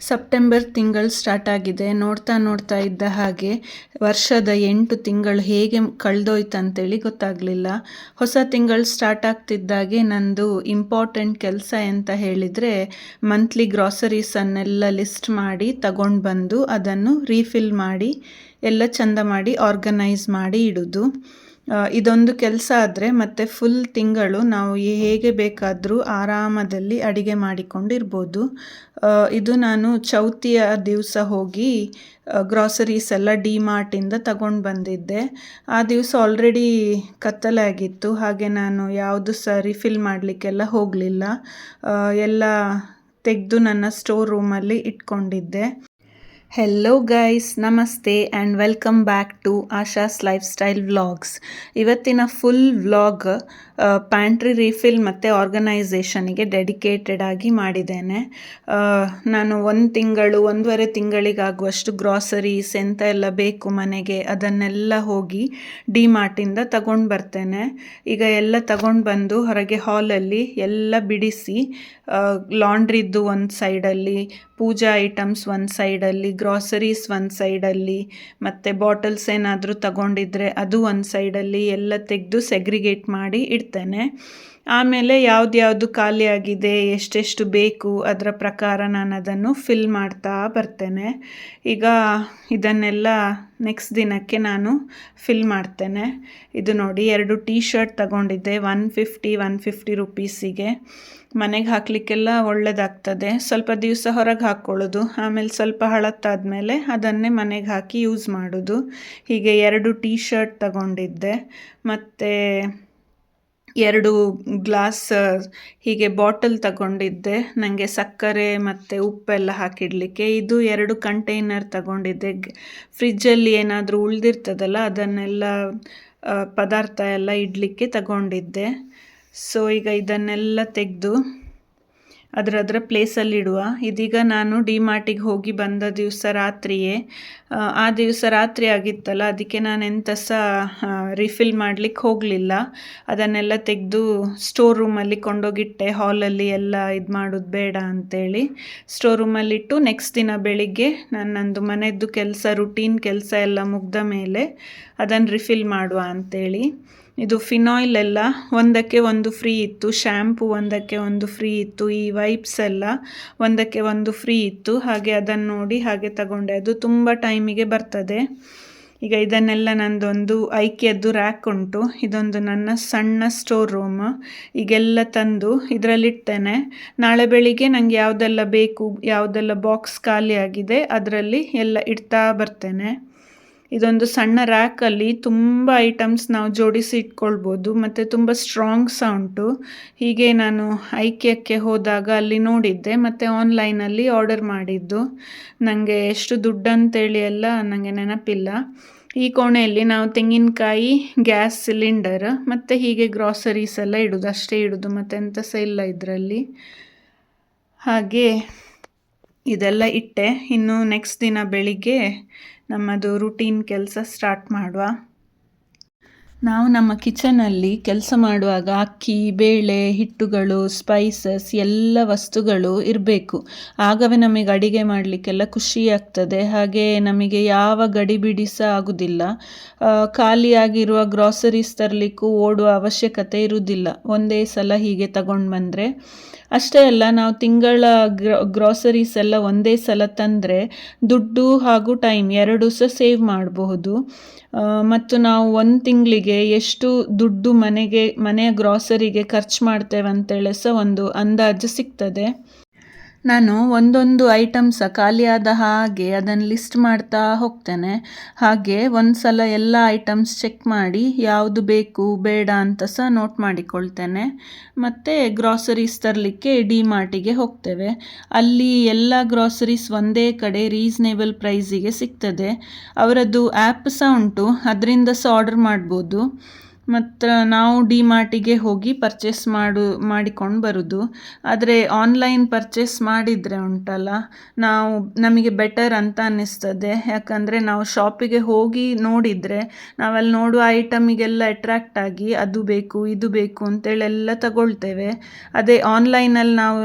September ತಿಂಗಳು start ಆಗಿದೆ. ನೋಡ್ತಾ ನೋಡ್ತಾ ಇದ್ದ ಹಾಗೆ ವರ್ಷದ 8 ತಿಂಗಳು ಹೇಗೆ ಕಳೆದೋಯ್ತಂತೇಳಿ ಗೊತ್ತಾಗಲಿಲ್ಲ. ಹೊಸ ತಿಂಗಳು ಸ್ಟಾರ್ಟ್ ಆಗ್ತಿದ್ದಾಗೆ ನಂದು ಇಂಪಾರ್ಟೆಂಟ್ ಕೆಲಸ ಅಂತ ಹೇಳಿದರೆ ಮಂತ್ಲಿ ಗ್ರಾಸರೀಸನ್ನೆಲ್ಲ ಲಿಸ್ಟ್ ಮಾಡಿ ತಗೊಂಡು ಬಂದು ಅದನ್ನು ರೀಫಿಲ್ ಮಾಡಿ ಎಲ್ಲ ಚಂದ ಮಾಡಿ ಆರ್ಗನೈಸ್ ಮಾಡಿ ಇಡೋದು. ಇದೊಂದು ಕೆಲಸ ಆದರೆ ಮತ್ತೆ ಫುಲ್ ತಿಂಗಳು ನಾವು ಹೇಗೆ ಬೇಕಾದರೂ ಆರಾಮದಲ್ಲಿ ಅಡಿಗೆ ಮಾಡಿಕೊಂಡಿರ್ಬೋದು. ಇದು ನಾನು ಚೌತಿಯ ದಿವಸ ಹೋಗಿ ಗ್ರಾಸರೀಸ್ ಎಲ್ಲ ಡಿ ಮಾರ್ಟಿಂದ ತಗೊಂಡು ಬಂದಿದ್ದೆ. ಆ ದಿವಸ ಆಲ್ರೆಡಿ ಕತ್ತಲೆ ಆಗಿತ್ತು, ಹಾಗೆ ನಾನು ಯಾವುದು ಸಹ ರಿಫಿಲ್ ಮಾಡಲಿಕ್ಕೆಲ್ಲ ಹೋಗಲಿಲ್ಲ. ಎಲ್ಲ ತೆಗೆದು ನನ್ನ ಸ್ಟೋರ್ ರೂಮಲ್ಲಿ ಇಟ್ಕೊಂಡಿದ್ದೆ. ಹೆಲೋ ಗೈಸ್, ನಮಸ್ತೆ and welcome back to Asha's lifestyle vlogs. ಇವತ್ತಿನ ಫುಲ್ ವ್ಲಾಗ್ ಪ್ಯಾಂಟ್ರಿ ರೀಫಿಲ್ ಮತ್ತು ಆರ್ಗನೈಸೇಷನಿಗೆ ಡೆಡಿಕೇಟೆಡ್ ಆಗಿ ಮಾಡಿದ್ದೇನೆ. ನಾನು 1 ತಿಂಗಳು 1.5 ತಿಂಗಳಿಗಾಗುವಷ್ಟು ಗ್ರಾಸರೀಸ್ ಎಂತ ಎಲ್ಲ ಬೇಕು ಮನೆಗೆ ಅದನ್ನೆಲ್ಲ ಹೋಗಿ ಡಿ ಮಾರ್ಟಿಂದ ತಗೊಂಡು ಬರ್ತೇನೆ. ಈಗ ಎಲ್ಲ ತಗೊಂಡು ಬಂದು ಹೊರಗೆ ಹಾಲಲ್ಲಿ ಎಲ್ಲ ಬಿಡಿಸಿ, ಲಾಂಡ್ರಿದ್ದು ಒಂದು ಸೈಡಲ್ಲಿ, ಪೂಜಾ ಐಟಮ್ಸ್ ಒಂದು ಸೈಡಲ್ಲಿ, ಗ್ರಾಸರೀಸ್ ಒಂದು ಸೈಡಲ್ಲಿ, ಮತ್ತು ಬಾಟಲ್ಸ್ ಏನಾದರೂ ತಗೊಂಡಿದ್ರೆ ಅದು ಒಂದು ಸೈಡಲ್ಲಿ ಎಲ್ಲ ತೆಗೆದು ಸೆಗ್ರಿಗೇಟ್ ಮಾಡಿ ಇಡ್ತೇನೆ. ಆಮೇಲೆ ಯಾವ್ದು ಖಾಲಿಯಾಗಿದೆ, ಎಷ್ಟೆಷ್ಟು ಬೇಕು ಅದರ ಪ್ರಕಾರ ನಾನು ಅದನ್ನು ಫಿಲ್ ಮಾಡ್ತಾ ಬರ್ತೇನೆ. ಈಗ ಇದನ್ನೆಲ್ಲ ನೆಕ್ಸ್ಟ್ ದಿನಕ್ಕೆ ನಾನು ಫಿಲ್ ಮಾಡ್ತೇನೆ. ಇದು ನೋಡಿ, 2 ಟೀ ಶರ್ಟ್ ತಗೊಂಡಿದ್ದೆ 150 ರುಪೀಸಿಗೆ. ಮನೆಗೆ ಹಾಕಲಿಕ್ಕೆಲ್ಲ ಒಳ್ಳೆಯದಾಗ್ತದೆ. ಸ್ವಲ್ಪ ದಿವಸ ಹೊರಗೆ ಹಾಕ್ಕೊಳ್ಳೋದು, ಆಮೇಲೆ ಸ್ವಲ್ಪ ಹಳತ್ತಾದಮೇಲೆ ಅದನ್ನೇ ಮನೆಗೆ ಹಾಕಿ ಯೂಸ್ ಮಾಡೋದು. ಹೀಗೆ 2 ಟೀ ಶರ್ಟ್ ತಗೊಂಡಿದ್ದೆ, ಮತ್ತು 2 ಗ್ಲಾಸ್ ಹೀಗೆ ಬಾಟಲ್ ತಗೊಂಡಿದ್ದೆ ನನಗೆ ಸಕ್ಕರೆ ಮತ್ತು ಉಪ್ಪೆಲ್ಲ ಹಾಕಿಡಲಿಕ್ಕೆ. ಇದು 2 ಕಂಟೈನರ್ ತಗೊಂಡಿದ್ದೆ, ಫ್ರಿಜ್ಜಲ್ಲಿ ಏನಾದರೂ ಉಳಿದಿರ್ತದಲ್ಲ ಅದನ್ನೆಲ್ಲ ಪದಾರ್ಥ ಎಲ್ಲ ಇಡಲಿಕ್ಕೆ ತಗೊಂಡಿದ್ದೆ. ಸೊ ಈಗ ಇದನ್ನೆಲ್ಲ ತೆಗೆದು ಅದರ ಪ್ಲೇಸಲ್ಲಿ ಇಡುವ. ಇದೀಗ ನಾನು ಡಿ ಮಾರ್ಟಿಗೆ ಹೋಗಿ ಬಂದ ದಿವಸ ರಾತ್ರಿಯೇ, ಆ ದಿವಸ ರಾತ್ರಿ ಆಗಿತ್ತಲ್ಲ, ಅದಕ್ಕೆ ನಾನು ಎಂತ ಸಹ ರಿಫಿಲ್ ಮಾಡಲಿಕ್ಕೆ ಹೋಗಲಿಲ್ಲ. ಅದನ್ನೆಲ್ಲ ತೆಗೆದು ಸ್ಟೋರ್ ರೂಮಲ್ಲಿ ಕೊಂಡೋಗಿಟ್ಟೆ. ಹಾಲಲ್ಲಿ ಎಲ್ಲ ಇದು ಮಾಡೋದು ಬೇಡ ಅಂಥೇಳಿ ಸ್ಟೋರ್ ರೂಮಲ್ಲಿಟ್ಟು ನೆಕ್ಸ್ಟ್ ದಿನ ಬೆಳಿಗ್ಗೆ ನನ್ನದು ಮನೆಯದ್ದು ಕೆಲಸ, ರುಟೀನ್ ಕೆಲಸ ಎಲ್ಲ ಮುಗ್ದ ಮೇಲೆ ಅದನ್ನು ರಿಫಿಲ್ ಮಾಡುವ ಅಂಥೇಳಿ. ಇದು ಫಿನಾಯ್ಲ್ ಎಲ್ಲ ಒಂದಕ್ಕೆ ಒಂದು ಫ್ರೀ ಇತ್ತು, ಶ್ಯಾಂಪು ಒಂದಕ್ಕೆ ಒಂದು ಫ್ರೀ ಇತ್ತು, ಈ ವೈಪ್ಸ್ ಎಲ್ಲ ಒಂದಕ್ಕೆ ಒಂದು ಫ್ರೀ ಇತ್ತು. ಹಾಗೆ ಅದನ್ನು ನೋಡಿ ಹಾಗೆ ತಗೊಂಡೆ. ಅದು ತುಂಬ ಟೈಮಿಗೆ ಬರ್ತದೆ. ಈಗ ಇದನ್ನೆಲ್ಲ ನಂದೊಂದು ಐಕ್ಯದ್ದು ರ್ಯಾಕ್ ಉಂಟು, ಇದೊಂದು ನನ್ನ ಸಣ್ಣ ಸ್ಟೋರ್ ರೂಮ್. ಈಗೆಲ್ಲ ತಂದು ಇದರಲ್ಲಿಡ್ತೇನೆ. ನಾಳೆ ಬೆಳಿಗ್ಗೆ ನನಗೆ ಯಾವುದೆಲ್ಲ ಬೇಕು, ಯಾವುದೆಲ್ಲ ಬಾಕ್ಸ್ ಖಾಲಿ ಆಗಿದೆ ಅದರಲ್ಲಿ ಎಲ್ಲ ಇಡ್ತಾ ಬರ್ತೇನೆ. ಇದೊಂದು ಸಣ್ಣ ರ್ಯಾಕಲ್ಲಿ ತುಂಬ ಐಟಮ್ಸ್ ನಾವು ಜೋಡಿಸಿ ಇಟ್ಕೊಳ್ಬೋದು, ಮತ್ತು ತುಂಬ ಸ್ಟ್ರಾಂಗ್ ಸಹ ಉಂಟು. ಹೀಗೆ ನಾನು ಐಕ್ಯಕ್ಕೆ ಹೋದಾಗ ಅಲ್ಲಿ ನೋಡಿದ್ದೆ, ಮತ್ತು ಆನ್ಲೈನಲ್ಲಿ ಆರ್ಡರ್ ಮಾಡಿದ್ದು. ನನಗೆ ಎಷ್ಟು ದುಡ್ಡು ಅಂತೇಳಿ ಎಲ್ಲ ನನಗೆ ನೆನಪಿಲ್ಲ. ಈ ಕೋಣೆಯಲ್ಲಿ ನಾವು ತೆಂಗಿನಕಾಯಿ, ಗ್ಯಾಸ್ ಸಿಲಿಂಡರ್ ಮತ್ತು ಹೀಗೆ ಗ್ರಾಸರೀಸ್ ಎಲ್ಲ ಇಡೋದು, ಅಷ್ಟೇ ಇಡೋದು, ಮತ್ತು ಎಂತ ಸಹ ಇಲ್ಲ ಇದರಲ್ಲಿ. ಹಾಗೆ ಇದೆಲ್ಲ ಇಟ್ಟೆ. ಇನ್ನು ನೆಕ್ಸ್ಟ್ ದಿನ ಬೆಳಿಗ್ಗೆ ನಮ್ಮದು ರುಟೀನ್ ಕೆಲಸ ಸ್ಟಾರ್ಟ್ ಮಾಡುವ. ನಾವು ನಮ್ಮ ಕಿಚನಲ್ಲಿ ಕೆಲಸ ಮಾಡುವಾಗ ಅಕ್ಕಿ, ಬೇಳೆ, ಹಿಟ್ಟುಗಳು, ಸ್ಪೈಸಸ್ ಎಲ್ಲ ವಸ್ತುಗಳು ಇರಬೇಕು. ಆಗವೇ ನಮಗೆ ಅಡಿಗೆ ಮಾಡಲಿಕ್ಕೆಲ್ಲ ಖುಷಿ ಆಗ್ತದೆ. ಹಾಗೆ ನಮಗೆ ಯಾವ ಗಡಿಬಿಡಿ ಸಹ ಆಗೋದಿಲ್ಲ. ಖಾಲಿಯಾಗಿರುವ ಗ್ರಾಸರೀಸ್ ತರಲಿಕ್ಕೂ ಓಡುವ ಅವಶ್ಯಕತೆ ಇರುವುದಿಲ್ಲ. ಒಂದೇ ಸಲ ಹೀಗೆ ತಗೊಂಡು ಬಂದರೆ ಅಷ್ಟೇ ಅಲ್ಲ, ನಾವು ತಿಂಗಳ ಗ್ರಾಸರೀಸ್ ಎಲ್ಲ ಒಂದೇ ಸಲ ತಂದರೆ ದುಡ್ಡು ಹಾಗೂ ಟೈಮ್ 2 ಸಹ ಸೇವ್ ಮಾಡಬಹುದು. ಮತ್ತು ನಾವು 1 ತಿಂಗಳಿಗೆ ಎಷ್ಟು ದುಡ್ಡು ಮನೆಯ ಗ್ರಾಸರಿಗೆ ಖರ್ಚು ಮಾಡ್ತೇವೆ ಅಂತೇಳಿ ಸಹ ಒಂದು ಅಂದಾಜು ಸಿಗ್ತದೆ. ನಾನು ಒಂದೊಂದು ಐಟಮ್ಸ ಖಾಲಿಯಾದ ಹಾಗೆ ಅದನ್ನು ಲಿಸ್ಟ್ ಮಾಡ್ತಾ ಹೋಗ್ತೇನೆ. ಹಾಗೆ ಒಂದು ಸಲ ಎಲ್ಲ ಐಟಮ್ಸ್ ಚೆಕ್ ಮಾಡಿ ಯಾವುದು ಬೇಕು ಬೇಡ ಅಂತ ಸಹ ನೋಟ್ ಮಾಡಿಕೊಳ್ತೇನೆ. ಮತ್ತು ಗ್ರಾಸರೀಸ್ ತರಲಿಕ್ಕೆ ಡಿ ಮಾರ್ಟಿಗೆ ಹೋಗ್ತೇವೆ. ಅಲ್ಲಿ ಎಲ್ಲ ಗ್ರಾಸರೀಸ್ ಒಂದೇ ಕಡೆ ರೀಸ್ನೇಬಲ್ ಪ್ರೈಸಿಗೆ ಸಿಗ್ತದೆ. ಅವರದ್ದು ಆ್ಯಪ್ ಸಹ ಉಂಟು, ಅದರಿಂದ ಸಹ ಆರ್ಡರ್ ಮಾಡ್ಬೋದು. ಮತ್ತು ನಾವು ಡಿಮಾರ್ಟಿಗೆ ಹೋಗಿ ಪರ್ಚೇಸ್ ಮಾಡಿಕೊಂಡು ಬರೋದು. ಆದರೆ ಆನ್ಲೈನ್ ಪರ್ಚೇಸ್ ಮಾಡಿದರೆ ಉಂಟಲ್ಲ, ನಮಗೆ ಬೆಟರ್ ಅಂತ ಅನ್ನಿಸ್ತದೆ. ಯಾಕಂದರೆ ನಾವು ಶಾಪಿಗೆ ಹೋಗಿ ನೋಡಿದರೆ ನಾವಲ್ಲಿ ನೋಡುವ ಐಟಮಿಗೆಲ್ಲ ಅಟ್ರಾಕ್ಟ್ ಆಗಿ ಅದು ಬೇಕು ಇದು ಬೇಕು ಅಂತೇಳಿ ಎಲ್ಲ ತಗೊಳ್ತೇವೆ. ಅದೇ ಆನ್ಲೈನಲ್ಲಿ ನಾವು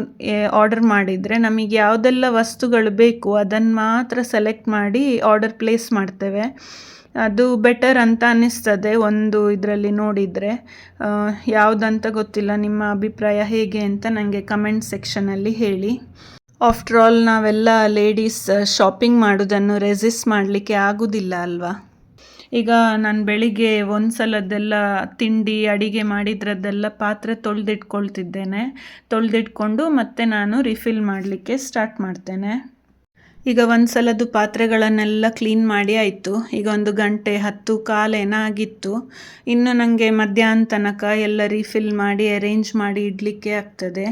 ಆರ್ಡರ್ ಮಾಡಿದರೆ ನಮಗೆ ಯಾವುದೆಲ್ಲ ವಸ್ತುಗಳು ಬೇಕು ಅದನ್ನು ಮಾತ್ರ ಸೆಲೆಕ್ಟ್ ಮಾಡಿ ಆರ್ಡರ್ ಪ್ಲೇಸ್ ಮಾಡ್ತೇವೆ. ಅದು ಬೆಟರ್ ಅಂತ ಅನ್ನಿಸ್ತದೆ ಒಂದು ಇದರಲ್ಲಿ ನೋಡಿದರೆ. ಯಾವುದಂತ ಗೊತ್ತಿಲ್ಲ, ನಿಮ್ಮ ಅಭಿಪ್ರಾಯ ಹೇಗೆ ಅಂತ ನನಗೆ ಕಮೆಂಟ್ ಸೆಕ್ಷನಲ್ಲಿ ಹೇಳಿ. ಆಫ್ಟರ್ ಆಲ್ ನಾವೆಲ್ಲ ಲೇಡೀಸ್ ಶಾಪಿಂಗ್ ಮಾಡೋದನ್ನು ರೆಸಿಸ್ಟ್ ಮಾಡಲಿಕ್ಕೆ ಆಗೋದಿಲ್ಲ ಅಲ್ವಾ. ಈಗ ನಾನು ಬೆಳಿಗ್ಗೆ ಒಂದು ಸಲದ್ದೆಲ್ಲ ತಿಂಡಿ ಅಡಿಗೆ ಮಾಡಿದ್ರದ್ದೆಲ್ಲ ಪಾತ್ರೆ ತೊಳೆದಿಟ್ಕೊಂಡು ಮತ್ತೆ ನಾನು ರಿಫಿಲ್ ಮಾಡಲಿಕ್ಕೆ ಸ್ಟಾರ್ಟ್ ಮಾಡ್ತೇನೆ. ಈಗ ಒಂದು ಸಲದ್ದು ಪಾತ್ರೆಗಳನ್ನೆಲ್ಲ ಕ್ಲೀನ್ ಮಾಡಿ ಆಯಿತು. ಈಗ 1 ಗಂಟೆ 10:15 ಆಗಿತ್ತು. ಇನ್ನು ನನಗೆ ಮಧ್ಯಾಹ್ನ ತನಕ ಎಲ್ಲ ರೀಫಿಲ್ ಮಾಡಿ ಅರೇಂಜ್ ಮಾಡಿ ಇಡಲಿಕ್ಕೆ ಆಗ್ತದೆ.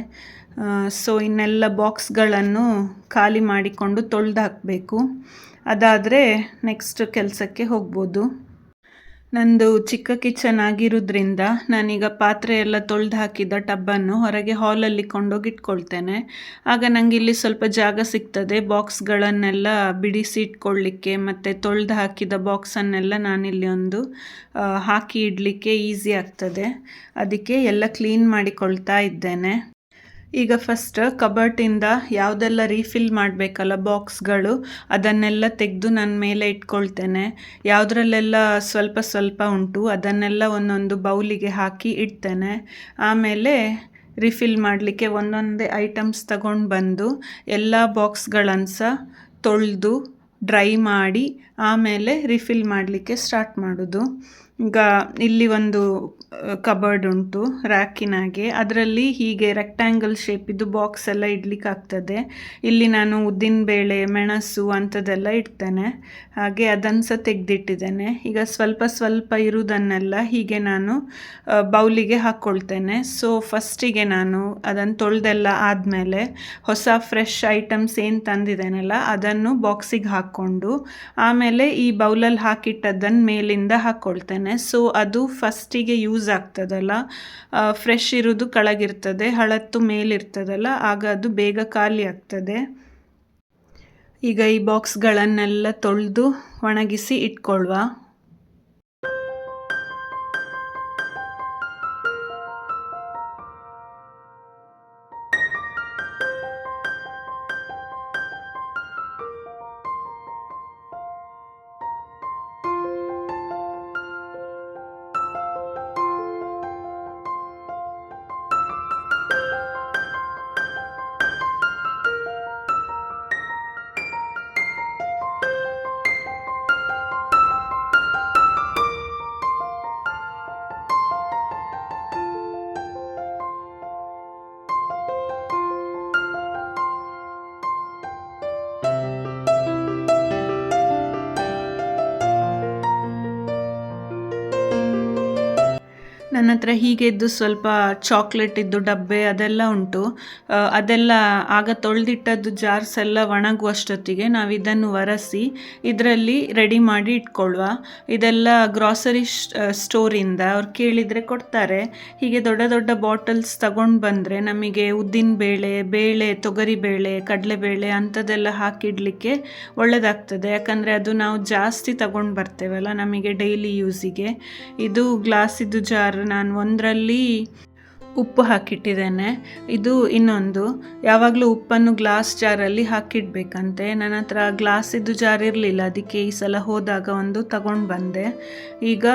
ಸೊ ಇನ್ನೆಲ್ಲ ಬಾಕ್ಸ್ಗಳನ್ನು ಖಾಲಿ ಮಾಡಿಕೊಂಡು ತೊಳೆದು ಹಾಕಬೇಕು. ಅದಾದರೆ ನೆಕ್ಸ್ಟ್ ಕೆಲಸಕ್ಕೆ ಹೋಗ್ಬೋದು. ನಂದು ಚಿಕ್ಕ ಕಿಚನ್ ಆಗಿರೋದ್ರಿಂದ ನಾನೀಗ ಪಾತ್ರೆ ಎಲ್ಲ ತೊಳೆದು ಹಾಕಿದ ಟಬ್ಬನ್ನು ಹೊರಗೆ ಹಾಲಲ್ಲಿ ಕೊಂಡೋಗಿ ಇಟ್ಕೊಳ್ತೇನೆ. ಆಗ ನನಗೆ ಇಲ್ಲಿ ಸ್ವಲ್ಪ ಜಾಗ ಸಿಗ್ತದೆ ಬಾಕ್ಸ್ಗಳನ್ನೆಲ್ಲ ಬಿಡಿಸಿ ಇಟ್ಕೊಳ್ಳಿಕ್ಕೆ, ಮತ್ತು ತೊಳೆದು ಹಾಕಿದ ಬಾಕ್ಸನ್ನೆಲ್ಲ ನಾನಿಲ್ಲಿ ಒಂದು ಹಾಕಿ ಇಡಲಿಕ್ಕೆ ಈಸಿ ಆಗ್ತದೆ. ಅದಕ್ಕೆ ಎಲ್ಲ ಕ್ಲೀನ್ ಮಾಡಿಕೊಳ್ತಾ ಇದ್ದೇನೆ. ಈಗ ಫಸ್ಟ್ ಕಬರ್ಟಿಂದ ಯಾವುದೆಲ್ಲ ರೀಫಿಲ್ ಮಾಡಬೇಕಲ್ಲ ಬಾಕ್ಸ್ಗಳು, ಅದನ್ನೆಲ್ಲ ತೆಗೆದು ನನ್ನ ಮೇಲೆ ಇಟ್ಕೊಳ್ತೇನೆ. ಯಾವುದ್ರಲ್ಲೆಲ್ಲ ಸ್ವಲ್ಪ ಸ್ವಲ್ಪ ಉಂಟು ಅದನ್ನೆಲ್ಲ ಒಂದೊಂದು ಬೌಲಿಗೆ ಹಾಕಿ ಇಡ್ತೇನೆ. ಆಮೇಲೆ ರಿಫಿಲ್ ಮಾಡಲಿಕ್ಕೆ ಒಂದೊಂದೇ ಐಟಮ್ಸ್ ತಗೊಂಡು ಬಂದು ಎಲ್ಲ ಬಾಕ್ಸ್ಗಳನ್ನು ಸಹ ತೊಳೆದು ಡ್ರೈ ಮಾಡಿ ಆಮೇಲೆ ರಿಫಿಲ್ ಮಾಡಲಿಕ್ಕೆ ಸ್ಟಾರ್ಟ್ ಮಾಡೋದು. ಈಗ ಇಲ್ಲಿ ಒಂದು ಕಬರ್ಡ್ ಉಂಟು ರ್ಯಾಕಿನಾಗೆ, ಅದರಲ್ಲಿ ಹೀಗೆ ರೆಕ್ಟ್ಯಾಂಗಲ್ ಶೇಪಿದ್ದು ಬಾಕ್ಸ್ ಎಲ್ಲ ಇಡ್ಲಿಕ್ಕೆ ಆಗ್ತದೆ. ಇಲ್ಲಿ ನಾನು ಉದ್ದಿನಬೇಳೆ ಮೆಣಸು ಅಂಥದ್ದೆಲ್ಲ ಇಡ್ತೇನೆ. ಹಾಗೆ ಅದನ್ನು ಸಹ ತೆಗೆದಿಟ್ಟಿದ್ದೇನೆ. ಈಗ ಸ್ವಲ್ಪ ಸ್ವಲ್ಪ ಇರುವುದನ್ನೆಲ್ಲ ಹೀಗೆ ನಾನು ಬೌಲಿಗೆ ಹಾಕ್ಕೊಳ್ತೇನೆ. ಸೊ ಫಸ್ಟಿಗೆ ನಾನು ಅದನ್ನು ತೊಳೆದೆಲ್ಲ ಆದಮೇಲೆ ಹೊಸ ಫ್ರೆಶ್ ಐಟಮ್ಸ್ ಏನು ತಂದಿದ್ದೇನಲ್ಲ ಅದನ್ನು ಬಾಕ್ಸಿಗೆ ಹಾಕ್ಕೊಂಡು ಆಮೇಲೆ ಈ ಬೌಲಲ್ಲಿ ಹಾಕಿಟ್ಟದ್ದನ್ನು ಮೇಲಿಂದ ಹಾಕ್ಕೊಳ್ತೇನೆ. ಸೊ ಅದು ಫಸ್ಟಿಗೆ ಯೂಸ್ ಆಗ್ತದಲ್ಲ, ಫ್ರೆಶ್ ಇರೋದು ಕೆಳಗಿರ್ತದೆ, ಹಳತ್ತು ಮೇಲಿರ್ತದಲ್ಲ, ಆಗ ಅದು ಬೇಗ ಖಾಲಿ ಆಗ್ತದೆ. ಈಗ ಈ ಬಾಕ್ಸ್ಗಳನ್ನೆಲ್ಲ ತೊಳೆದು ಒಣಗಿಸಿ ಇಟ್ಕೊಳ್ಳುವ. ನನ್ನ ಹತ್ರ ಹೀಗೆದ್ದು ಸ್ವಲ್ಪ ಚಾಕ್ಲೇಟ್ ಇದ್ದು ಡಬ್ಬೆ ಅದೆಲ್ಲ ಉಂಟು. ಅದೆಲ್ಲ ಆಗ ತೊಳೆದಿಟ್ಟದ್ದು ಜಾರ್ಸ್ ಎಲ್ಲ ಒಣಗುವಷ್ಟೊತ್ತಿಗೆ ನಾವು ಇದನ್ನು ಒರೆಸಿ ಇದರಲ್ಲಿ ರೆಡಿ ಮಾಡಿ ಇಟ್ಕೊಳ್ಳುವ. ಇದೆಲ್ಲ ಗ್ರಾಸರಿ ಸ್ಟೋರಿಂದ ಅವ್ರು ಕೇಳಿದರೆ ಕೊಡ್ತಾರೆ. ಹೀಗೆ ದೊಡ್ಡ ದೊಡ್ಡ ಬಾಟಲ್ಸ್ ತಗೊಂಡು ಬಂದರೆ ನಮಗೆ ಬೇಳೆ ತೊಗರಿಬೇಳೆ ಕಡಲೆಬೇಳೆ ಅಂಥದ್ದೆಲ್ಲ ಹಾಕಿಡಲಿಕ್ಕೆ ಒಳ್ಳೆಯದಾಗ್ತದೆ. ಯಾಕಂದರೆ ಅದು ನಾವು ಜಾಸ್ತಿ ತಗೊಂಡು ಬರ್ತೇವಲ್ಲ ನಮಗೆ ಡೈಲಿ ಯೂಸಿಗೆ. ಇದು ಗ್ಲಾಸಿದ್ದು ಜಾರ್ ನಾನು ಒಂದರಲ್ಲಿ ಉಪ್ಪು ಹಾಕಿಟ್ಟಿದ್ದೇನೆ. ಇದು ಇನ್ನೊಂದು, ಯಾವಾಗಲೂ ಉಪ್ಪನ್ನು ಗ್ಲಾಸ್ ಜಾರಲ್ಲಿ ಹಾಕಿಡಬೇಕಂತೆ. ನನ್ನ ಹತ್ರ ಗ್ಲಾಸಿದ್ದು ಜಾರ್ ಇರಲಿಲ್ಲ, ಅದಕ್ಕೆ ಈ ಸಲ ಹೋದಾಗ ಒಂದು ತಗೊಂಡು ಬಂದೆ. ಈಗ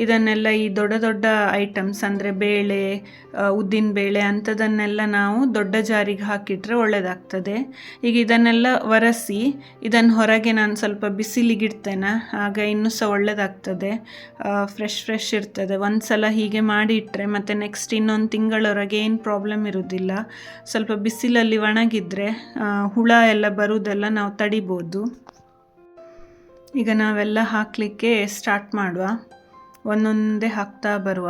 ಇದನ್ನೆಲ್ಲ ಈ ದೊಡ್ಡ ದೊಡ್ಡ ಐಟಮ್ಸ್ ಅಂದರೆ ಬೇಳೆ ಉದ್ದಿನಬೇಳೆ ಅಂಥದನ್ನೆಲ್ಲ ನಾವು ದೊಡ್ಡ ಜಾರಿಗೆ ಹಾಕಿಟ್ರೆ ಒಳ್ಳೆಯದಾಗ್ತದೆ. ಈಗ ಇದನ್ನೆಲ್ಲ ಒರೆಸಿ ಇದನ್ನು ಹೊರಗೆ ನಾನು ಸ್ವಲ್ಪ ಬಿಸಿಲಿಗಿಡ್ತೇನೆ, ಆಗ ಇನ್ನೂ ಸಹ ಒಳ್ಳೆಯದಾಗ್ತದೆ, ಫ್ರೆಶ್ ಇರ್ತದೆ. ಒಂದು ಸಲ ಹೀಗೆ ಮಾಡಿ ಇಟ್ಟರೆ ಮತ್ತು ನೆಕ್ಸ್ಟ್ ಇನ್ನೊಂದು ತಿಂಗಳವರೆಗೆ ಏನು ಪ್ರಾಬ್ಲಮ್ ಇರೋದಿಲ್ಲ. ಸ್ವಲ್ಪ ಬಿಸಿಲಲ್ಲಿ ಒಣಗಿದ್ರೆ ಹುಳ ಎಲ್ಲ ಬರುವುದೆಲ್ಲ ನಾವು ತಡಿಬೋದು. ಈಗ ನಾವೆಲ್ಲ ಹಾಕಲಿಕ್ಕೆ ಸ್ಟಾರ್ಟ್ ಮಾಡುವ, ಒಂದೊಂದೇ ಹಾಕ್ತಾ ಬರುವ.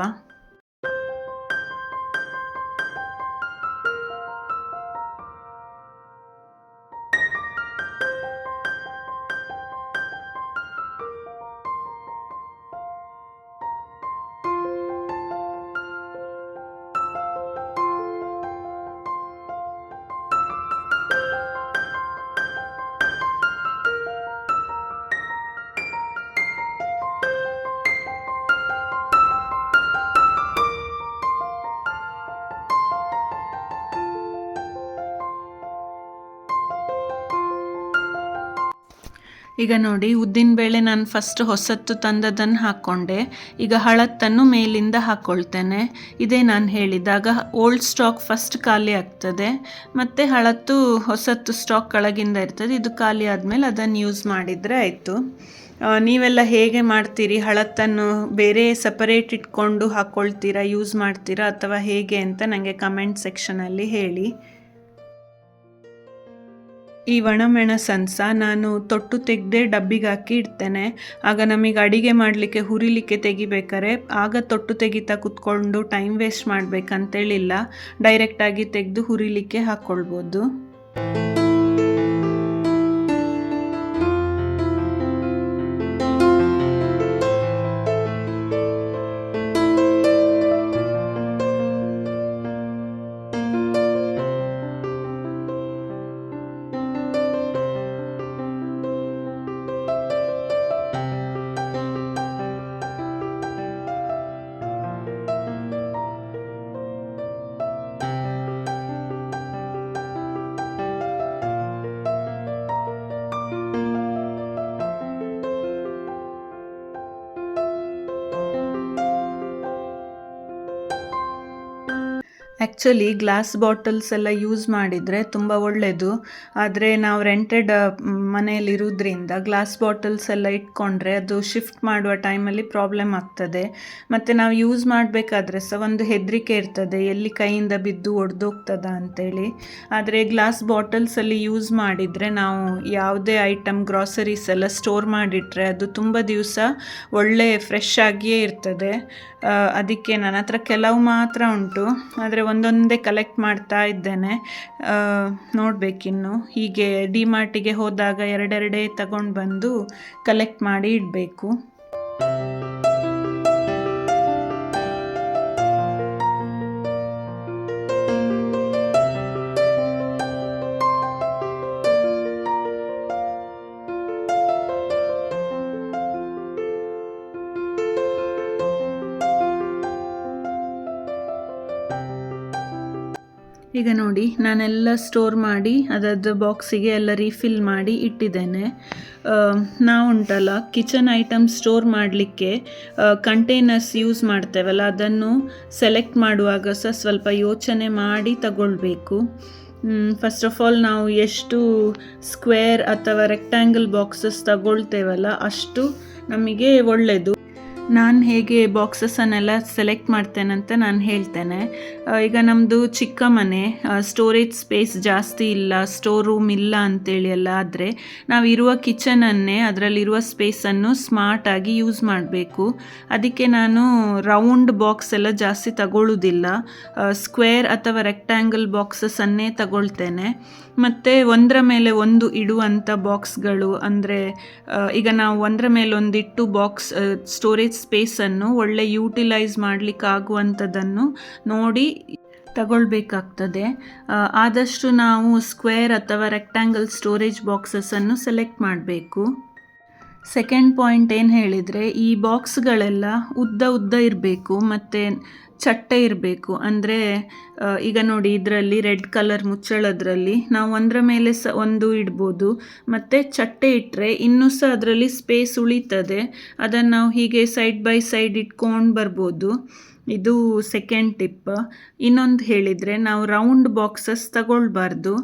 ಈಗ ನೋಡಿ, ಉದ್ದಿನಬೇಳೆ ನಾನು ಫಸ್ಟ್ ಹೊಸತ್ತು ತಂದದನ್ನು ಹಾಕ್ಕೊಂಡೆ. ಈಗ ಹಳತ್ತನ್ನು ಮೇಲಿಂದ ಹಾಕ್ಕೊಳ್ತೇನೆ. ಇದೇ ನಾನು ಹೇಳಿದಾಗ ಓಲ್ಡ್ ಸ್ಟಾಕ್ ಫಸ್ಟ್ ಖಾಲಿ ಆಗ್ತದೆ, ಮತ್ತು ಹಳತ್ತು ಹೊಸತ್ತು ಸ್ಟಾಕ್ ಕೆಳಗಿಂದ ಇರ್ತದೆ. ಇದು ಖಾಲಿ ಆದಮೇಲೆ ಅದನ್ನು ಯೂಸ್ ಮಾಡಿದರೆ ಆಯಿತು. ನೀವೆಲ್ಲ ಹೇಗೆ ಮಾಡ್ತೀರಿ? ಹಳತ್ತನ್ನು ಬೇರೆ ಸಪರೇಟ್ ಇಟ್ಕೊಂಡು ಹಾಕ್ಕೊಳ್ತೀರಾ, ಯೂಸ್ ಮಾಡ್ತೀರಾ, ಅಥವಾ ಹೇಗೆ ಅಂತ ನನಗೆ ಕಮೆಂಟ್ ಸೆಕ್ಷನಲ್ಲಿ ಹೇಳಿ. ಈ ಒಣಮೆಣಸನ್ಸ ನಾನು ತೊಟ್ಟು ತೆಗೆದೇ ಡಬ್ಬಿಗೆ ಹಾಕಿ ಇಡ್ತೇನೆ. ಆಗ ನಮಗೆ ಅಡಿಗೆ ಮಾಡಲಿಕ್ಕೆ ಹುರಿಲಿಕ್ಕೆ ತೆಗಿಬೇಕಾರೆ ಆಗ ತೊಟ್ಟು ತೆಗಿತಾ ಕುತ್ಕೊಂಡು ಟೈಮ್ ವೇಸ್ಟ್ ಮಾಡಬೇಕಂತೇಳಿಲ್ಲ, ಡೈರೆಕ್ಟಾಗಿ ತೆಗೆದು ಹುರಿಲಿಕ್ಕೆ ಹಾಕ್ಕೊಳ್ಬೋದು. ಆ್ಯಕ್ಚುಲಿ ಗ್ಲಾಸ್ ಬಾಟಲ್ಸ್ ಎಲ್ಲ ಯೂಸ್ ಮಾಡಿದರೆ ತುಂಬ ಒಳ್ಳೆಯದು. ಆದರೆ ನಾವು ರೆಂಟೆಡ್ ಮನೆಯಲ್ಲಿರೋದ್ರಿಂದ ಗ್ಲಾಸ್ ಬಾಟಲ್ಸ್ ಎಲ್ಲ ಇಟ್ಕೊಂಡ್ರೆ ಅದು ಶಿಫ್ಟ್ ಮಾಡುವ ಟೈಮಲ್ಲಿ ಪ್ರಾಬ್ಲಮ್ ಆಗ್ತದೆ. ಮತ್ತು ನಾವು ಯೂಸ್ ಮಾಡಬೇಕಾದ್ರೆ ಸಹ ಒಂದು ಹೆದರಿಕೆ ಇರ್ತದೆ, ಎಲ್ಲಿ ಕೈಯಿಂದ ಬಿದ್ದು ಒಡೆದೋಗ್ತದ ಅಂತೇಳಿ. ಆದರೆ ಗ್ಲಾಸ್ ಬಾಟಲ್ಸಲ್ಲಿ ಯೂಸ್ ಮಾಡಿದರೆ ನಾವು ಯಾವುದೇ ಐಟಮ್ ಗ್ರಾಸರೀಸ್ ಎಲ್ಲ ಸ್ಟೋರ್ ಮಾಡಿಟ್ರೆ ಅದು ತುಂಬ ದಿವಸ ಒಳ್ಳೆ ಫ್ರೆಶ್ ಆಗಿಯೇ ಇರ್ತದೆ. ಅದಕ್ಕೆ ನನ್ನ ಹತ್ರ ಕೆಲವು ಮಾತ್ರ ಉಂಟು, ಆದರೆ ಒಂದೊಂದೇ ಕಲೆಕ್ಟ್ ಮಾಡ್ತಾ ಇದ್ದೇನೆ. ನೋಡಬೇಕಿನ್ನು. ಹೀಗೆ ಡಿಮಾರ್ಟಿಗೆ ಹೋದಾಗ ಎರಡೆರಡೇ ತಗೊಂಡು ಬಂದು ಕಲೆಕ್ಟ್ ಮಾಡಿ ಇಡಬೇಕು. ಈಗ ನೋಡಿ, ನಾನೆಲ್ಲ ಸ್ಟೋರ್ ಮಾಡಿ ಅದರದ್ದು ಬಾಕ್ಸಿಗೆ ಎಲ್ಲ ರೀಫಿಲ್ ಮಾಡಿ ಇಟ್ಟಿದ್ದೇನೆ. ನಾವುಂಟಲ್ಲ ಕಿಚನ್ ಐಟಮ್ ಸ್ಟೋರ್ ಮಾಡಲಿಕ್ಕೆ ಕಂಟೈನರ್ಸ್ ಯೂಸ್ ಮಾಡ್ತೇವಲ್ಲ, ಅದನ್ನು ಸೆಲೆಕ್ಟ್ ಮಾಡುವಾಗ ಸಹ ಸ್ವಲ್ಪ ಯೋಚನೆ ಮಾಡಿ ತಗೊಳ್ಬೇಕು. ಫಸ್ಟ್ ಆಫ್ ಆಲ್ ನಾವು ಎಷ್ಟು ಸ್ಕ್ವೇರ್ ಅಥವಾ ರೆಕ್ಟ್ಯಾಂಗಲ್ ಬಾಕ್ಸಸ್ ತಗೊಳ್ತೇವಲ್ಲ ಅಷ್ಟು ನಮಗೆ ಒಳ್ಳೆಯದು. ನಾನು ಹೇಗೆ ಬಾಕ್ಸಸ್ಸನ್ನೆಲ್ಲ ಸೆಲೆಕ್ಟ್ ಮಾಡ್ತೇನಂತ ನಾನು ಹೇಳ್ತೇನೆ. ಈಗ ನಮ್ಮದು ಚಿಕ್ಕ ಮನೆ, ಸ್ಟೋರೇಜ್ ಸ್ಪೇಸ್ ಜಾಸ್ತಿ ಇಲ್ಲ, ಸ್ಟೋರ್ ರೂಮ್ ಇಲ್ಲ ಅಂತೇಳಿ ಎಲ್ಲ ಆದರೆ ನಾವಿರುವ ಕಿಚನನ್ನೇ ಅದರಲ್ಲಿರುವ ಸ್ಪೇಸನ್ನು ಸ್ಮಾರ್ಟಾಗಿ ಯೂಸ್ ಮಾಡಬೇಕು. ಅದಕ್ಕೆ ನಾನು ರೌಂಡ್ ಬಾಕ್ಸ್ ಎಲ್ಲ ಜಾಸ್ತಿ ತಗೊಳ್ಳೋದಿಲ್ಲ, ಸ್ಕ್ವೇರ್ ಅಥವಾ ರೆಕ್ಟ್ಯಾಂಗಲ್ ಬಾಕ್ಸಸ್ಸನ್ನೇ ತಗೊಳ್ತೇನೆ. ಮತ್ತು ಒಂದರ ಮೇಲೆ ಒಂದು ಇಡುವಂಥ ಬಾಕ್ಸ್ಗಳು, ಅಂದರೆ ಈಗ ನಾವು ಒಂದರ ಮೇಲೆ ಒಂದಿಟ್ಟು ಬಾಕ್ಸ್ ಸ್ಟೋರೇಜ್ ಸ್ಪೇಸನ್ನು ಒಳ್ಳೆ ಯೂಟಿಲೈಸ್ ಮಾಡಲಿಕ್ಕಾಗುವಂಥದ್ದನ್ನು ನೋಡಿ ತಗೊಳ್ಬೇಕಾಗ್ತದೆ. ಆದಷ್ಟು ನಾವು ಸ್ಕ್ವೇರ್ ಅಥವಾ ರೆಕ್ಟ್ಯಾಂಗಲ್ ಸ್ಟೋರೇಜ್ ಬಾಕ್ಸಸ್ಸನ್ನು ಸೆಲೆಕ್ಟ್ ಮಾಡಬೇಕು. ಸೆಕೆಂಡ್ ಪಾಯಿಂಟ್ ಏನು ಹೇಳಿದರೆ, ಈ ಬಾಕ್ಸ್ಗಳೆಲ್ಲ ಉದ್ದ ಉದ್ದ ಇರಬೇಕು ಮತ್ತು ಚಟ್ಟೆ ಇರಬೇಕು. ಅಂದರೆ ಈಗ ನೋಡಿ, ಇದರಲ್ಲಿ ರೆಡ್ ಕಲರ್ ಮುಚ್ಚಳದ್ರಲ್ಲಿ ನಾವು ಒಂದರ ಮೇಲೆ ಸಹ ಒಂದು ಇಡ್ಬೋದು, ಮತ್ತು ಚಟ್ಟೆ ಇಟ್ಟರೆ ಇನ್ನೂ ಸಹ ಅದರಲ್ಲಿ ಸ್ಪೇಸ್ ಉಳಿತದೆ. ಅದನ್ನು ನಾವು ಹೀಗೆ ಸೈಡ್ ಬೈ ಸೈಡ್ ಇಟ್ಕೊಂಡು ಬರ್ಬೋದು. ಇದು ಸೆಕೆಂಡ್ ಟಿಪ್. ಇನ್ನೊಂದು ಹೇಳಿದರೆ, ನಾವು ರೌಂಡ್ ಬಾಕ್ಸಸ್ ತಗೊಳ್ಬಾರ್ದು.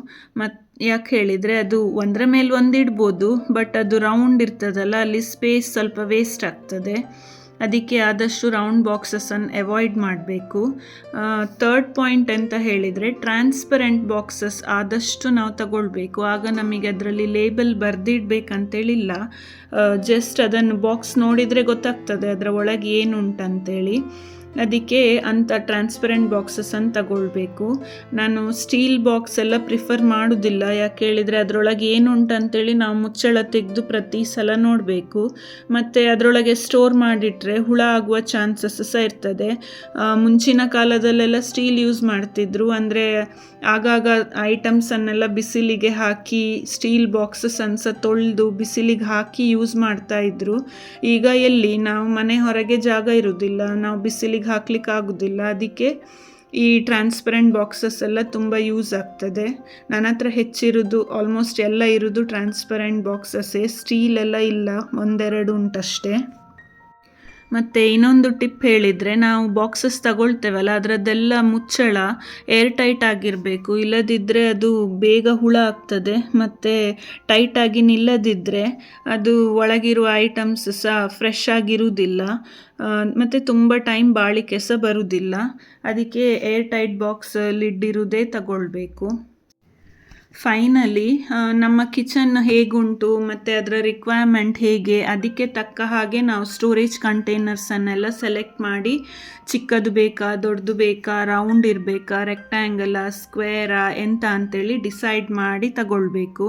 ಮತ್ತು ಯಾಕೆ ಹೇಳಿದರೆ, ಅದು ಒಂದರ ಮೇಲೆ ಒಂದು ಇಡ್ಬೋದು, ಬಟ್ ಅದು ರೌಂಡ್ ಇರ್ತದಲ್ಲ, ಅಲ್ಲಿ ಸ್ಪೇಸ್ ಸ್ವಲ್ಪ ವೇಸ್ಟ್ ಆಗ್ತದೆ. ಅದಕ್ಕೆ ಆದಷ್ಟು ರೌಂಡ್ ಬಾಕ್ಸಸ್ಸನ್ನು ಅವಾಯ್ಡ್ ಮಾಡಬೇಕು. ಥರ್ಡ್ ಪಾಯಿಂಟ್ ಅಂತ ಹೇಳಿದರೆ, ಟ್ರಾನ್ಸ್ಪರೆಂಟ್ ಬಾಕ್ಸಸ್ ಆದಷ್ಟು ನಾವು ತಗೊಳ್ಬೇಕು. ಆಗ ನಮಗೆ ಅದರಲ್ಲಿ ಲೇಬಲ್ ಬರೆದಿಡ್ಬೇಕಂತೇಳಿಲ್ಲ, ಜಸ್ಟ್ ಅದನ್ನು ಬಾಕ್ಸ್ ನೋಡಿದರೆ ಗೊತ್ತಾಗ್ತದೆ ಅದರ ಒಳಗೆ ಏನುಂಟಂತೇಳಿ. ಅದಕ್ಕೆ ಅಂಥ ಟ್ರಾನ್ಸ್ಪರೆಂಟ್ ಬಾಕ್ಸಸ್ಸನ್ನು ತಗೊಳ್ಬೇಕು. ನಾನು ಸ್ಟೀಲ್ ಬಾಕ್ಸ್ ಎಲ್ಲ ಪ್ರಿಫರ್ ಮಾಡೋದಿಲ್ಲ, ಯಾಕೆ ಹೇಳಿದರೆ ಅದರೊಳಗೆ ಏನುಂಟಂತೇಳಿ ನಾವು ಮುಚ್ಚಳ ತೆಗೆದು ಪ್ರತಿ ಸಲ ನೋಡಬೇಕು. ಮತ್ತು ಅದರೊಳಗೆ ಸ್ಟೋರ್ ಮಾಡಿಟ್ರೆ ಹುಳ ಆಗುವ ಚಾನ್ಸಸ್ ಸಹ ಇರ್ತದೆ. ಮುಂಚಿನ ಕಾಲದಲ್ಲೆಲ್ಲ ಸ್ಟೀಲ್ ಯೂಸ್ ಮಾಡ್ತಿದ್ರು, ಅಂದರೆ ಆಗಾಗ ಐಟಮ್ಸನ್ನೆಲ್ಲ ಬಿಸಿಲಿಗೆ ಹಾಕಿ ಸ್ಟೀಲ್ ಬಾಕ್ಸಸ್ಸನ್ನು ಸಹ ತೊಳೆದು ಬಿಸಿಲಿಗೆ ಹಾಕಿ ಯೂಸ್ ಮಾಡ್ತಾಯಿದ್ರು. ಈಗ ಎಲ್ಲಿ, ನಾವು ಮನೆ ಹೊರಗೆ ಜಾಗ ಇರೋದಿಲ್ಲ, ನಾವು ಬಿಸಿಲಿಗೆ ಹಾಕ್ಲಿಕ್ಕೆ ಆಗೋದಿಲ್ಲ. ಅದಕ್ಕೆ ಈ ಟ್ರಾನ್ಸ್ಪರೆಂಟ್ ಬಾಕ್ಸಸ್ ಎಲ್ಲ ತುಂಬ ಯೂಸ್ ಆಗ್ತದೆ. ನನ್ನ ಹತ್ರ ಹೆಚ್ಚಿರೋದು ಆಲ್ಮೋಸ್ಟ್ ಎಲ್ಲ ಇರೋದು ಟ್ರಾನ್ಸ್ಪರೆಂಟ್ ಬಾಕ್ಸಸ್ಸೇ, ಸ್ಟೀಲ್ ಎಲ್ಲ ಇಲ್ಲ, ಒಂದೆರಡು ಉಂಟಷ್ಟೇ. ಮತ್ತು ಇನ್ನೊಂದು ಟಿಪ್ ಹೇಳಿದರೆ, ನಾವು ಬಾಕ್ಸಸ್ ತಗೊಳ್ತೇವಲ್ಲ ಅದರದ್ದೆಲ್ಲ ಮುಚ್ಚಳ ಏರ್ ಟೈಟ್ ಆಗಿರಬೇಕು, ಇಲ್ಲದಿದ್ದರೆ ಅದು ಬೇಗ ಹುಳ ಆಗ್ತದೆ. ಮತ್ತು ಟೈಟಾಗಿ ನಿಲ್ಲದಿದ್ದರೆ ಅದು ಒಳಗಿರುವ ಐಟಮ್ಸ್ ಸಹ ಫ್ರೆಶ್ ಆಗಿರುವುದಿಲ್ಲ ಮತ್ತು ತುಂಬ ಟೈಮ್ ಬಾಳಿಕೆ ಸಹ ಬರುವುದಿಲ್ಲ. ಅದಕ್ಕೆ ಏರ್ ಟೈಟ್ ಬಾಕ್ಸ್ ಲಿಡ್ ಇರುವುದೇ ತಗೊಳ್ಬೇಕು. ಫೈನಲಿ ನಮ್ಮ ಕಿಚನ್ ಹೇಗುಂಟು ಮತ್ತು ಅದರ ರಿಕ್ವೈರ್ಮೆಂಟ್ ಹೇಗೆ, ಅದಕ್ಕೆ ತಕ್ಕ ಹಾಗೆ ನಾವು ಸ್ಟೋರೇಜ್ ಕಂಟೈನರ್ಸನ್ನೆಲ್ಲ ಸೆಲೆಕ್ಟ್ ಮಾಡಿ, ಚಿಕ್ಕದು ಬೇಕಾ, ದೊಡ್ಡದು ಬೇಕಾ, ರೌಂಡ್ ಇರಬೇಕಾ, ರೆಕ್ಟ್ಯಾಂಗಲ, ಸ್ಕ್ವೇರಾ ಎಂತ ಅಂತೇಳಿ ಡಿಸೈಡ್ ಮಾಡಿ ತಗೊಳ್ಬೇಕು.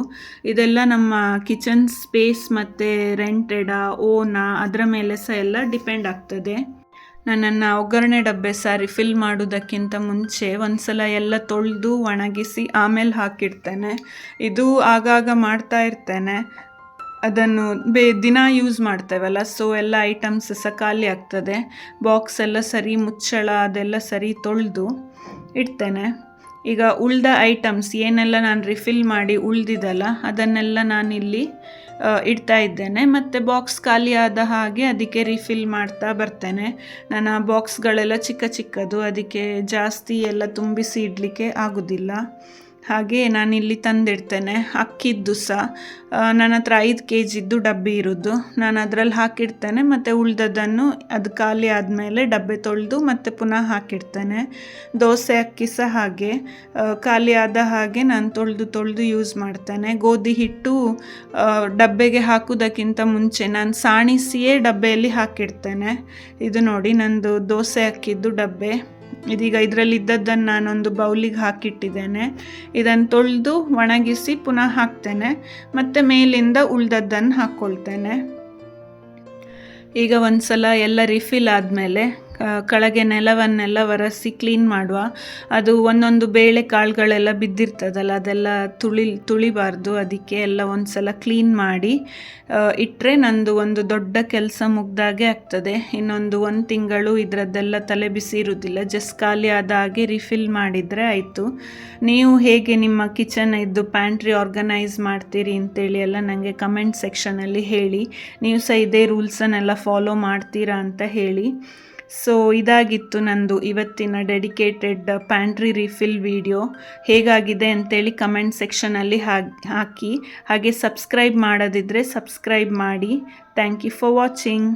ಇದೆಲ್ಲ ನಮ್ಮ ಕಿಚನ್ ಸ್ಪೇಸ್ ಮತ್ತು ರೆಂಟೆಡಾ, ಓನಾ ಅದರ ಮೇಲೆ ಸಹ ಎಲ್ಲ ಡಿಪೆಂಡ್ ಆಗ್ತದೆ. ನನ್ನ ಒಗ್ಗರಣೆ ಡಬ್ಬೆ ಸಹ ರಿಫಿಲ್ ಮಾಡೋದಕ್ಕಿಂತ ಮುಂಚೆ ಒಂದ್ಸಲ ಎಲ್ಲ ತೊಳೆದು ಒಣಗಿಸಿ ಆಮೇಲೆ ಹಾಕಿಡ್ತೇನೆ. ಇದು ಆಗಾಗ ಮಾಡ್ತಾ ಇರ್ತೇನೆ. ಅದನ್ನು ದಿನ ಯೂಸ್ ಮಾಡ್ತೇವಲ್ಲ, ಸೊ ಎಲ್ಲ ಐಟಮ್ಸ್ ಸಹ ಖಾಲಿ ಆಗ್ತದೆ. ಬಾಕ್ಸ್ ಎಲ್ಲ ಸರಿ, ಮುಚ್ಚಳ ಅದೆಲ್ಲ ಸರಿ ತೊಳೆದು ಇಡ್ತೇನೆ. ಈಗ ಉಳ್ದ ಐಟಮ್ಸ್ ಏನೆಲ್ಲ ನಾನು ರಿಫಿಲ್ ಮಾಡಿ ಉಳ್ದಿದ್ದಲ್ಲ ಅದನ್ನೆಲ್ಲ ನಾನಿಲ್ಲಿ ಇಡ್ತಾ ಇದ್ದೇನೆ. ಮತ್ತು ಬಾಕ್ಸ್ ಖಾಲಿ ಆದ ಹಾಗೆ ಅದಕ್ಕೆ ರಿಫಿಲ್ ಮಾಡ್ತಾ ಬರ್ತೇನೆ. ನನ್ನ ಬಾಕ್ಸ್ಗಳೆಲ್ಲ ಚಿಕ್ಕ ಚಿಕ್ಕದು, ಅದಕ್ಕೆ ಜಾಸ್ತಿ ಎಲ್ಲ ತುಂಬಿಸಿ ಇಡಲಿಕ್ಕೆ ಆಗೋದಿಲ್ಲ. ಹಾಗೆ ನಾನಿಲ್ಲಿ ತಂದಿಡ್ತೇನೆ. ಅಕ್ಕಿದ್ದು ಸಹ ನನ್ನ ಹತ್ರ 5 kgದ್ದು ಡಬ್ಬಿ ಇರೋದು, ನಾನು ಅದರಲ್ಲಿ ಹಾಕಿಡ್ತೇನೆ. ಮತ್ತು ಉಳ್ದದ್ದನ್ನು ಅದು ಖಾಲಿ ಆದಮೇಲೆ ಡಬ್ಬೆ ತೊಳೆದು ಮತ್ತೆ ಪುನಃ ಹಾಕಿಡ್ತೇನೆ. ದೋಸೆ ಅಕ್ಕಿ ಸಹ ಹಾಗೆ ಖಾಲಿ ಆದ ಹಾಗೆ ನಾನು ತೊಳೆದು ಯೂಸ್ ಮಾಡ್ತೇನೆ. ಗೋಧಿ ಹಿಟ್ಟು ಡಬ್ಬೆಗೆ ಹಾಕೋದಕ್ಕಿಂತ ಮುಂಚೆ ನಾನು ಸಾಣಿಸಿಯೇ ಡಬ್ಬೆಯಲ್ಲಿ ಹಾಕಿಡ್ತೇನೆ. ಇದು ನೋಡಿ ನಂದು ದೋಸೆ ಅಕ್ಕಿದ್ದು ಡಬ್ಬೆ. ಇದೀಗ ಇದರಲ್ಲಿ ಇದ್ದದ್ದನ್ನು ನಾನೊಂದು ಬೌಲಿಗೆ ಹಾಕಿಟ್ಟಿದ್ದೇನೆ. ಇದನ್ನು ತೊಳೆದು ಒಣಗಿಸಿ ಪುನಃ ಹಾಕ್ತೇನೆ, ಮತ್ತು ಮೇಲಿಂದ ಉಳ್ದದ್ದನ್ನು ಹಾಕ್ಕೊಳ್ತೇನೆ. ಈಗ ಒಂದ್ಸಲ ಎಲ್ಲ ರಿಫಿಲ್ ಆದಮೇಲೆ ಕೆಳಗೆ ನೆಲವನ್ನೆಲ್ಲ ಒರೆಸಿ ಕ್ಲೀನ್ ಮಾಡುವ. ಅದು ಒಂದೊಂದು ಬೇಳೆ ಕಾಳುಗಳೆಲ್ಲ ಬಿದ್ದಿರ್ತದಲ್ಲ ಅದೆಲ್ಲ ತುಳಿಬಾರ್ದು. ಅದಕ್ಕೆ ಎಲ್ಲ ಒಂದ್ಸಲ ಕ್ಲೀನ್ ಮಾಡಿ ಇಟ್ಟರೆ ನಂದು ಒಂದು ದೊಡ್ಡ ಕೆಲಸ ಮುಗ್ದಾಗೆ ಆಗ್ತದೆ. ಇನ್ನೊಂದು 1 ತಿಂಗಳು ಇದರದ್ದೆಲ್ಲ ತಲೆ ಬಿಸಿ ಇರುವುದಿಲ್ಲ. ಜಸ್ಟ್ ಖಾಲಿ ಆದ ಹಾಗೆ ರಿಫಿಲ್ ಮಾಡಿದರೆ ಆಯಿತು. ನೀವು ಹೇಗೆ ನಿಮ್ಮ ಕಿಚನ್ ಇದ್ದು ಪ್ಯಾಂಟ್ರಿ ಆರ್ಗನೈಸ್ ಮಾಡ್ತೀರಿ ಅಂತೇಳಿ ಎಲ್ಲ ನನಗೆ ಕಮೆಂಟ್ ಸೆಕ್ಷನಲ್ಲಿ ಹೇಳಿ. ನೀವು ಸಹ ಇದೇ ರೂಲ್ಸನ್ನೆಲ್ಲ ಫಾಲೋ ಮಾಡ್ತೀರಾ ಅಂತ ಹೇಳಿ. ಸೊ ಇದಾಗಿತ್ತು ನಂದು ಇವತ್ತಿನ ಡೆಡಿಕೇಟೆಡ್ ಪ್ಯಾಂಟ್ರಿ ರಿಫಿಲ್ ವಿಡಿಯೋ. ಹೇಗಾಗಿದೆ ಅಂತೇಳಿ ಕಮೆಂಟ್ ಸೆಕ್ಷನಲ್ಲಿ ಹಾಕಿ. ಹಾಗೆ ಸಬ್ಸ್ಕ್ರೈಬ್ ಮಾಡದಿದ್ದರೆ ಸಬ್ಸ್ಕ್ರೈಬ್ ಮಾಡಿ. Thank you for watching.